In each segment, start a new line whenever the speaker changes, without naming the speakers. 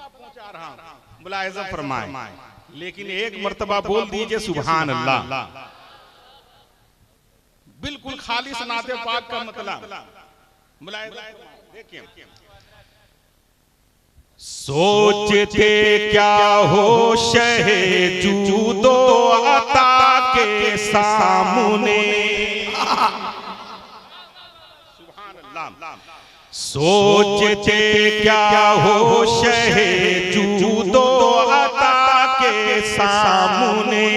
पहुंचा रहा हूं, मुलाहिजा फरमाए, लेकिन एक मर्तबा बोल दीजिए सुभान अल्लाह। बिल्कुल खालिस नाते पाक का मतलब। मुलाहिजा देखिए, सोचते क्या हो शहे जूदो अता के सामने, सुभान अल्लाह। सोचते क्या हो शहे जूदो अता के सामने,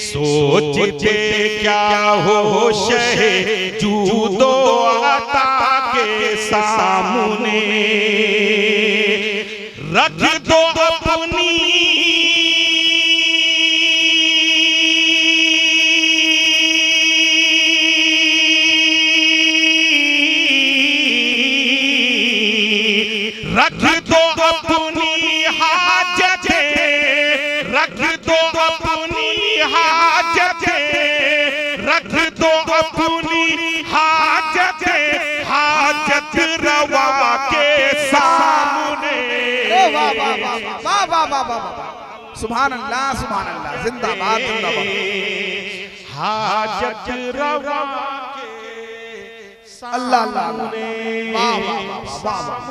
सोचते क्या हो शहे जूदो अता के सामने, रख दो अपनी रख दो अपनी हाजतें, रख दो अपनी हाजतें, रख दो अपनी हाजतें, हाजत रवा के सामने।
वाह वाह वाह वाह वाह वाह वाह, सुभान अल्लाह, जिंदाबाद जिंदाबाद।
हाजत रवा के
अल्लाह अल्लाह, वाह वाह वाह वाह।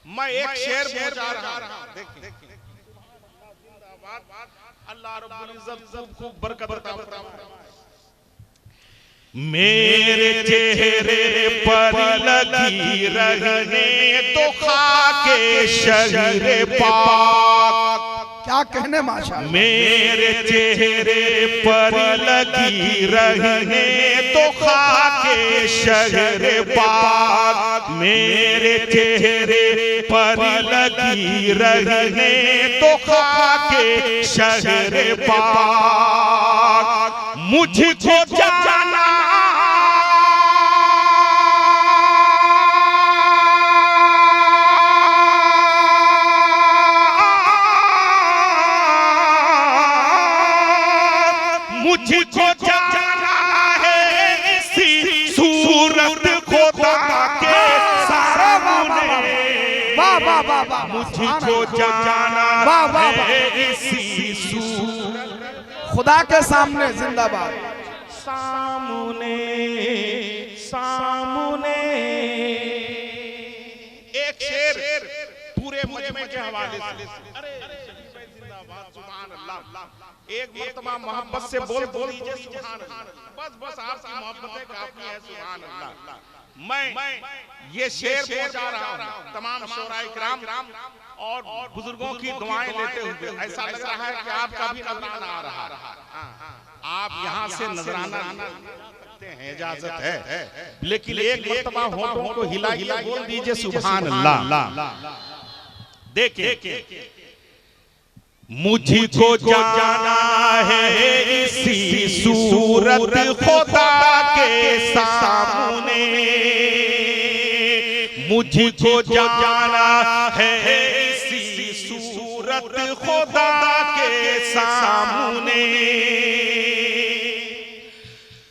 मैं एक शेर पहुंचा रहा हूं, देखिए, अल्लाह रब्बुल इज्जत खूब बरकत अता फरमाए। मेरे चेहरे पर लगी रहने तो खाके शहरे पाक,
क्या कहने माशाअल्लाह।
मेरे चेहरे पर लगी रहने तो खाके शहरे पाक, मेरे चेहरे पर लगी रहने तो खाके शहरे पाक, मुझको जाना मुझको जाना है इसी सूरत खुदा के सामने,
वाह वाह वाह वाह,
मुझको जाना है इसी सूरत
खुदा के सामने, जिंदाबाद।
सामने सामने। एक शेर पूरे मजमे के हवाले से, अरे जिंदाबाद, सुभान अल्लाह। एक मर्तबा मोहब्बत से बोल दीजिए सुभान अल्लाह। बस आपकी मोहब्बतें काफी है, सुभान अल्लाह। मैं ये शेर पहुंचा रहा हूं तमाम शोराए किराम और बुजुर्गों की दुआएं लेते हुए। ऐसा लग रहा है कि आपका भी नजराना आ रहा है, आप यहाँ से नजराना सकते हैं, इजाजत है, लेकिन एक मर्तबा होठों को हिला हिला बोल दीजिए सुभान अल्लाह। देखिए, मुझको जाना है इसी सूरत खुदा के सामने, मुझको जाना है इसी सूरत खुदा के सामने,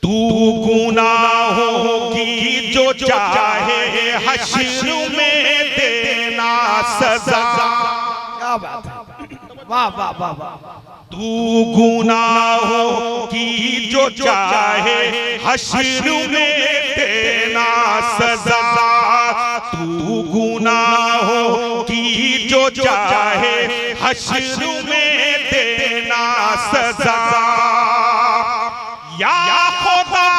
तू गुनाहों की जो चाहे हश्र में देना सजा।
क्या बात है, वाह वाह वाह वाह।
तू गुनाहों की जो चाहे हश्र में देना सजा, तू गुनाहों की जो चाहे हश्र में देना सजा, या खुदा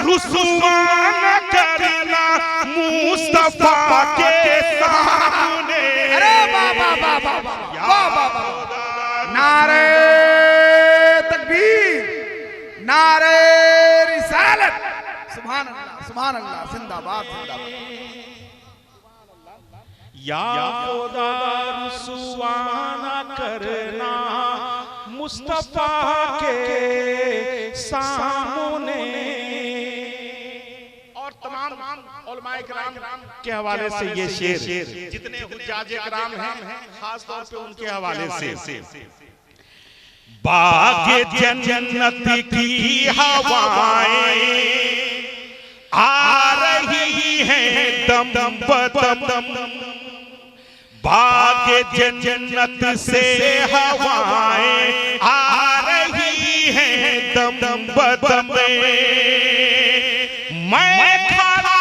रुसवा न करना मुस्तफा के सामने।
अरे वाह वाह वाह वाह वाह वाह वाह, नारे तकबीर, नारे रिसालत, सुभान अल्लाह, जिंदाबाद जिंदाबाद।
या खुदा रुसवा न करना मुस्तफा के सामने। और तमाम उलमाए किराम के हवाले से ये शेर, जितने हुज्जाजे किराम हैं खास तौर पे उनके हवाले से। बाग जन्नत की हवाएं आ रही हैं दम बदम, बाग जन्नत से हवाएं आ रही हैं दम बदम। मैं खड़ा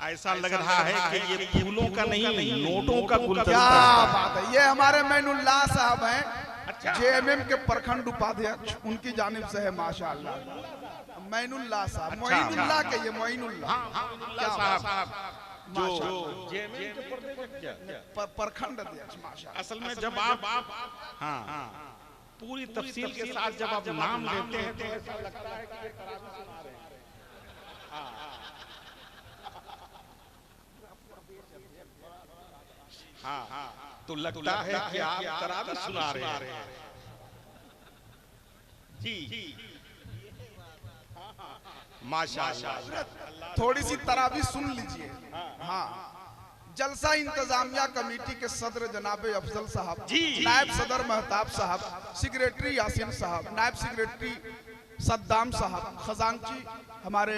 ऐसा लग रहा है कि ये फूलों का नहीं नोटों का गुलदस्ता।
क्या बात है। ये हमारे मैनुल्लाह साहब हैं, जेएमएम के प्रखंड उपाध्यक्ष, उनकी जानिब से है माशाअल्लाह। मैनुल्लाह साहब, मोइनुल्लाह के ये मोइनुल्लाह
साहब जो जेएमएम के
प्रखंड अध्यक्ष माशाअल्लाह।
असल में जब आप हाँ पूरी तफसील के साथ जब आप नाम लेते हैं तो ऐसा लगता है कि ये तरावी सुना रहे हैं। हाँ, तो लगता है कि आप तरावी सुना रहे हैं। जी माशाअल्लाह।
थोड़ी सी तरावी सुन लीजिए। हाँ, जलसा इंतजामिया कमेटी के सदर जनाब अफजल साहब, नायब सदर महताब साहब, सेक्रेटरी यासीन साहब, नायब सेक्रेटरी सद्दाम साहब, खजांची हमारे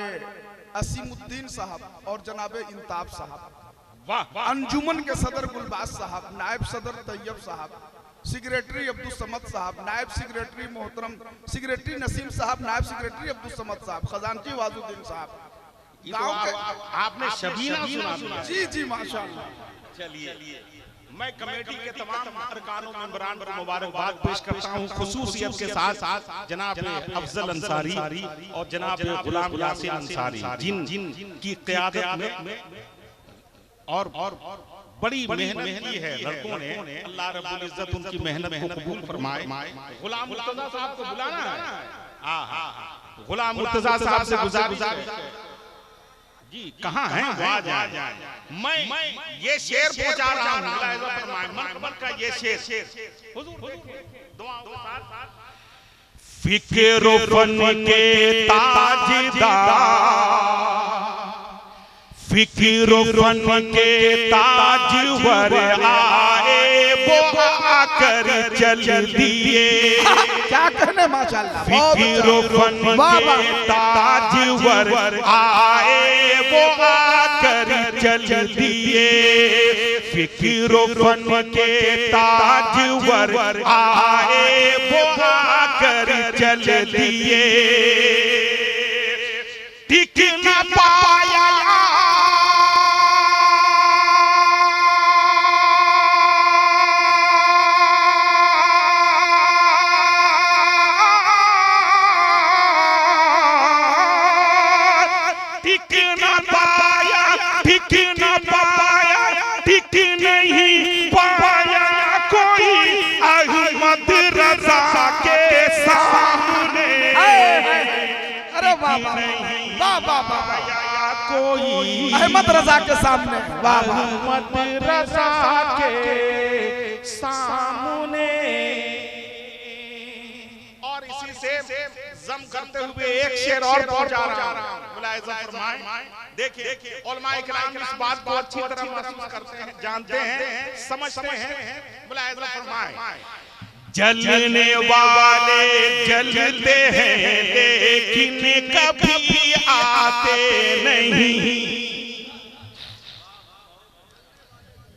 असीमुद्दीन साहब और जनाब इंताब साहब, अंजुमन के सदर गुलबाज साहब, नायब सदर तैयब साहब, सेक्रेटरी अब्दुल समद साहब, नायब सेक्रेटरी मोहतरम सेक्रेटरी नसीम साहब, नायब सेक्रेटरी अब्दुल समद साहब, खजांची वाजुद्दीन साहब। गांव के
आपने शबीना सुना?
जी जी माशाअल्लाह।
चलिए मैं कमेटी के तमाम अरकानों मेंबरान को मुबारकबाद पेश करता हूं, खुसूसियत के साथ जनाब अफजल अंसारी और जनाब गुलाम यासीन अंसारी, जिन की क़यादत में और बड़ी मेहनत की है लड़कों ने। अल्लाह रब्बुल इज्जत उनकी मेहनत को कबूल फरमाए। गुलाम मुर्तजा साहब को बुलाना है। गुलाम मुर्तजा साहब से गुजारिश जी, कहाँ हैं? मैं ये शेर पहुंचा रहा हूँ, मनकबत का ये शेर। फिक्र फन के ताजदार, फिक्र फन के ताजवर आए वो आकर चल दिए।
क्या कहने माशाअल्लाह।
फिक्र फन के ताजवर आए वो आकर चल दिए। फिक्र फन के ताजवर आए वो आकर चल दिए। टिक न पाया कोई
अहमद रजा के सामने। वाह
अहमद रजा के सामने। और इसी से जम करते हुए एक शेर और पहुंचा रहा हूं। मुलाहिजा फरमाएं। देखिए उलमाए किराम इस बात को अच्छी तरह महसूस करते हैं, जानते हैं, समझते हैं। मुलाहिजा फरमाएं। जलने वाले जलते हैं लेकिन कभी आते नहीं।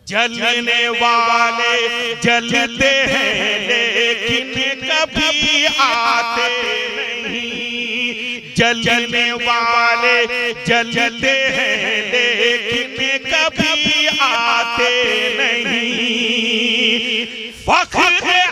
जलने वाले जलते हैं लेकिन कभी आते नहीं। जलने वाले जलते हैं लेकिन कभी आते नहीं। फख्र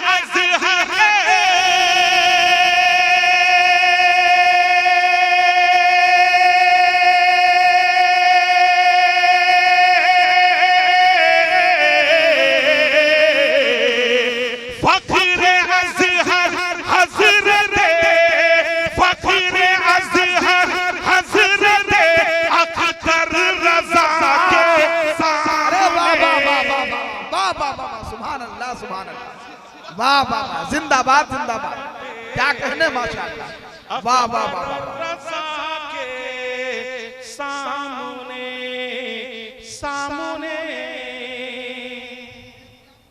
वाह वाह वाह, जिंदाबाद जिंदाबाद, क्या कहने माशाअल्लाह, वाह वाह वाह वाह।